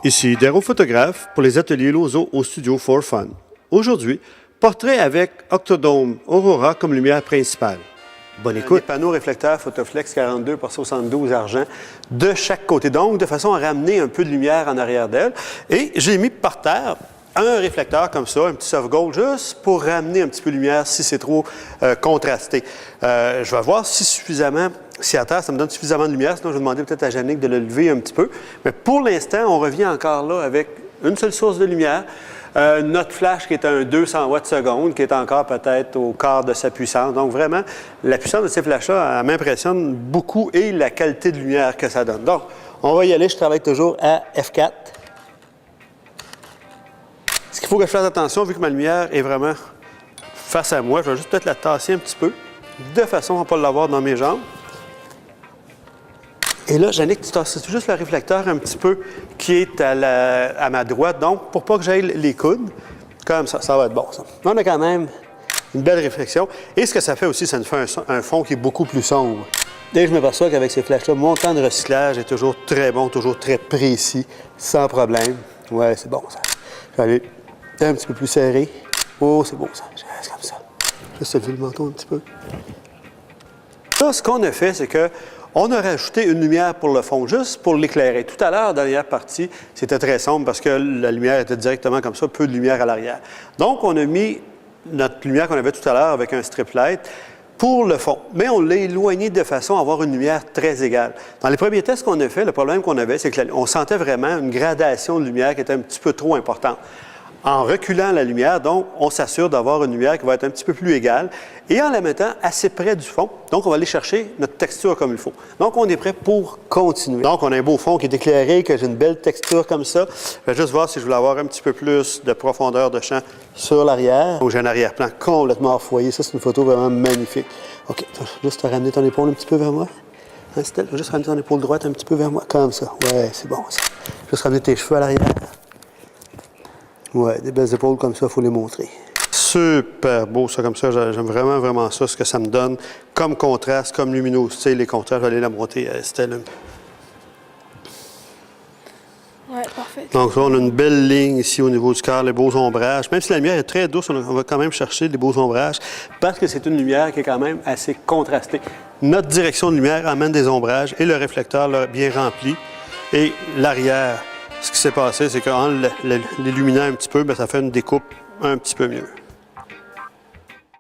Ici Daryl photographe pour les ateliers Lozo au studio For Fun. Aujourd'hui, portrait avec Octodome Aurora comme lumière principale. Bonne écoute. Des panneaux réflecteurs Photoflex 42 par 72 argent de chaque côté, donc de façon à ramener un peu de lumière en arrière d'elle. Et j'ai mis par terre un réflecteur comme ça, un petit soft gold, juste pour ramener un petit peu de lumière si c'est trop contrasté. Je vais voir si à terre ça me donne suffisamment de lumière, sinon je vais demander peut-être à Jannick de le lever un petit peu. Mais pour l'instant, on revient encore là avec une seule source de lumière. Notre flash qui est un 200 watts seconde, qui est encore peut-être au quart de sa puissance. Donc vraiment, la puissance de ces flashs-là m'impressionne beaucoup et la qualité de lumière que ça donne. Donc, on va y aller. Je travaille toujours à F4. Ce qu'il faut que je fasse attention, vu que ma lumière est vraiment face à moi, je vais juste peut-être la tasser un petit peu, de façon à ne pas l'avoir dans mes jambes. Et là, Jannick, tu tasses juste le réflecteur un petit peu qui est à ma droite, donc pour pas que j'aille les coudes. Comme ça, ça va être bon, ça. On a quand même une belle réflexion. Et ce que ça fait aussi, ça nous fait un fond qui est beaucoup plus sombre. Dès que je m'aperçois qu'avec ces flashs-là, mon temps de recyclage est toujours très bon, toujours très précis, sans problème. Ouais, c'est bon, ça. Je vais aller un petit peu plus serré. Oh, c'est bon, ça. Je reste comme ça. Juste lever le menton un petit peu. Là, ce qu'on a fait, c'est que on a rajouté une lumière pour le fond, juste pour l'éclairer. Tout à l'heure, dans la dernière partie, c'était très sombre parce que la lumière était directement comme ça, peu de lumière à l'arrière. Donc, on a mis notre lumière qu'on avait tout à l'heure avec un strip light pour le fond. Mais on l'a éloigné de façon à avoir une lumière très égale. Dans les premiers tests qu'on a fait, le problème qu'on avait, c'est qu'on sentait vraiment une gradation de lumière qui était un petit peu trop importante. En reculant la lumière, donc, on s'assure d'avoir une lumière qui va être un petit peu plus égale et en la mettant assez près du fond. Donc, on va aller chercher notre texture comme il faut. Donc, on est prêt pour continuer. Donc, on a un beau fond qui est éclairé, que j'ai une belle texture comme ça. Je vais juste voir si je voulais avoir un petit peu plus de profondeur de champ sur l'arrière. Donc, j'ai un arrière-plan complètement enfoyé. Ça, c'est une photo vraiment magnifique. OK, juste ramener ton épaule un petit peu vers moi. Hein, Stella, juste ramener ton épaule droite un petit peu vers moi, comme ça. Ouais, c'est bon, ça. Juste ramener tes cheveux à l'arrière. Ouais, des belles épaules comme ça, il faut les montrer. Super beau, ça, comme ça. J'aime vraiment, vraiment ça, ce que ça me donne comme contraste, comme luminosité. Les contrastes, je vais aller la monter à Estelle un peu. Ouais, parfait. Donc, là, on a une belle ligne ici au niveau du corps, les beaux ombrages. Même si la lumière est très douce, on va quand même chercher des beaux ombrages parce que c'est une lumière qui est quand même assez contrastée. Notre direction de lumière amène des ombrages et le réflecteur là, bien rempli. Et l'arrière, ce qui s'est passé, c'est qu'en l'illuminant un petit peu, bien, ça fait une découpe un petit peu mieux.